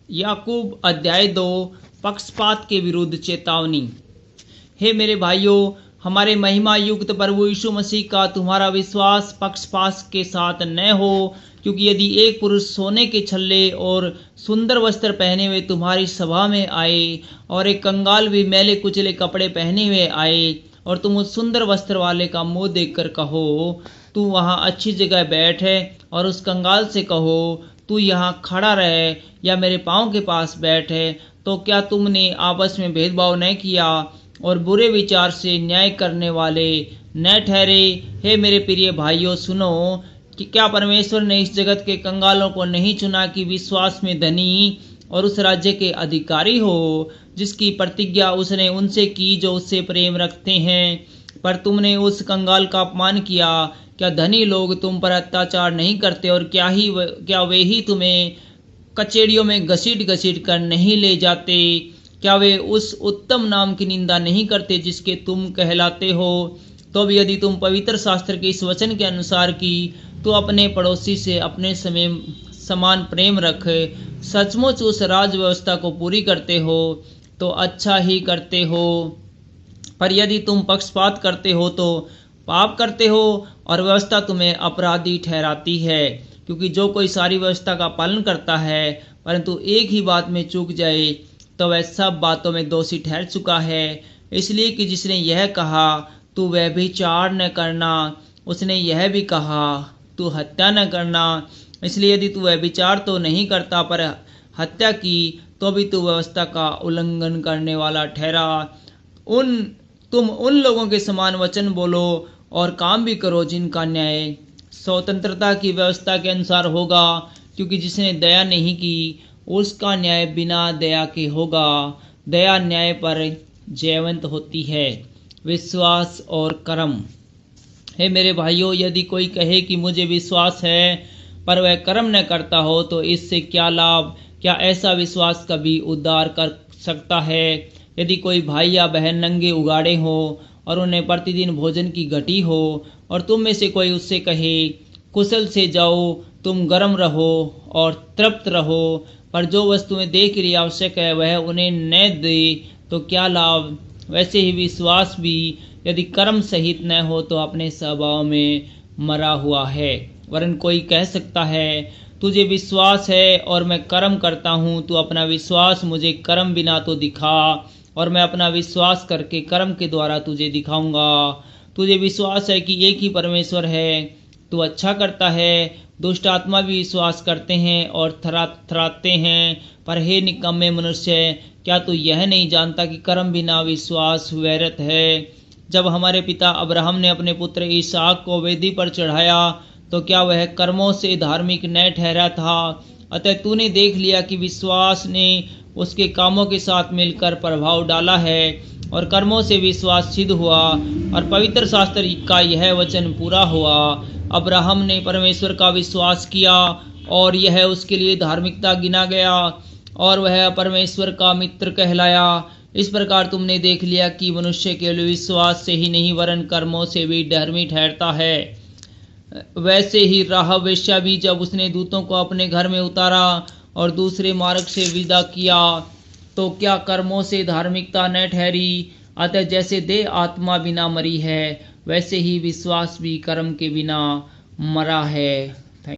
याकूब अध्याय 2 पक्षपात के विरुद्ध चेतावनी। हे मेरे भाइयों, हमारे महिमा युक्त प्रभु यीशु मसीह का तुम्हारा विश्वास पक्षपात के साथ न हो, क्योंकि यदि एक पुरुष सोने के छल्ले और सुंदर वस्त्र पहने हुए तुम्हारी सभा में आए और एक कंगाल भी मैले कुचले कपड़े पहने हुए आए और तुम उस सुंदर वस्त्र वाले का मुंह देखकर कहो तू वहाँ अच्छी जगह बैठ है, और उस कंगाल से कहो तू यहाँ खड़ा रहे या मेरे पाँव के पास बैठ है, तो क्या तुमने आपस में भेदभाव न किया और बुरे विचार से न्याय करने वाले न ठहरे? हे मेरे प्रिय भाइयों, सुनो कि क्या परमेश्वर ने इस जगत के कंगालों को नहीं चुना कि विश्वास में धनी और उस राज्य के अधिकारी हो जिसकी प्रतिज्ञा उसने उनसे की जो उससे प्रेम रखते हैं? पर तुमने उस कंगाल का अपमान किया। क्या धनी लोग तुम पर अत्याचार नहीं करते, और क्या वे ही तुम्हें कचेड़ियों में घसीट घसीट कर नहीं ले जाते? क्या वे उस उत्तम नाम की निंदा नहीं करते जिसके तुम कहलाते हो? तो भी यदि तुम पवित्र शास्त्र के इस वचन के अनुसार की तो अपने पड़ोसी से अपने समान प्रेम रख, सचमुच उस राज व्यवस्था को पूरी करते हो तो अच्छा ही करते हो। पर यदि तुम पक्षपात करते हो तो पाप करते हो और व्यवस्था तुम्हें अपराधी ठहराती है, क्योंकि जो कोई सारी व्यवस्था का पालन करता है परंतु एक ही बात में चूक जाए तो वह सब बातों में दोषी ठहर चुका है। इसलिए कि जिसने यह कहा तू व्यभिचार न करना, उसने यह भी कहा तू हत्या न करना। इसलिए यदि तू व्यभिचार तो नहीं करता पर हत्या की तो भी तू व्यवस्था का उल्लंघन करने वाला ठहरा। तुम उन लोगों के समान वचन बोलो और काम भी करो जिनका न्याय स्वतंत्रता की व्यवस्था के अनुसार होगा, क्योंकि जिसने दया नहीं की उसका न्याय बिना दया के होगा। दया न्याय पर जयवंत होती है। विश्वास और कर्म। हे मेरे भाइयों, यदि कोई कहे कि मुझे विश्वास है पर वह कर्म न करता हो तो इससे क्या लाभ? क्या ऐसा विश्वास कभी उद्धार कर सकता है? यदि कोई भाई या बहन नंगे उगाड़े हो और उन्हें प्रतिदिन भोजन की घटी हो और तुम में से कोई उससे कहे कुशल से जाओ, तुम गर्म रहो और तृप्त रहो, पर जो वस्तुएं देह के लिए आवश्यक है वह उन्हें न दे तो क्या लाभ? वैसे ही विश्वास भी यदि कर्म सहित न हो तो अपने स्वभाव में मरा हुआ है। वरन कोई कह सकता है तुझे विश्वास है और मैं कर्म करता हूँ, तू अपना विश्वास मुझे कर्म बिना तो दिखा और मैं अपना विश्वास करके कर्म के द्वारा तुझे दिखाऊंगा। तुझे विश्वास है कि एक ही परमेश्वर है, तू अच्छा करता है। दुष्ट आत्मा भी विश्वास करते हैं और थराते हैं। पर हे निकम्मे मनुष्य, क्या तू यह नहीं जानता कि कर्म बिना विश्वास व्यर्थ है? जब हमारे पिता अब्राहम ने अपने पुत्र इसहाक को वेदी पर चढ़ाया तो क्या वह कर्मों से धार्मिक न ठहरा था? अतः तूने देख लिया कि विश्वास ने उसके कामों के साथ मिलकर प्रभाव डाला है और कर्मों से विश्वास सिद्ध हुआ और पवित्र शास्त्र का यह वचन पूरा हुआ। अब्राहम ने परमेश्वर का विश्वास किया और यह उसके लिए धार्मिकता गिना गया और वह परमेश्वर का मित्र कहलाया। इस प्रकार तुमने देख लिया कि मनुष्य केवल विश्वास से ही नहीं वरन कर्मों से भी धर्मी ठहरता है। वैसे ही राहब वेश्या भी जब उसने दूतों को अपने घर में उतारा और दूसरे मार्ग से विदा किया तो क्या कर्मों से धार्मिकता न ठहरी? अतः जैसे देह आत्मा बिना मरी है वैसे ही विश्वास भी कर्म के बिना मरा है।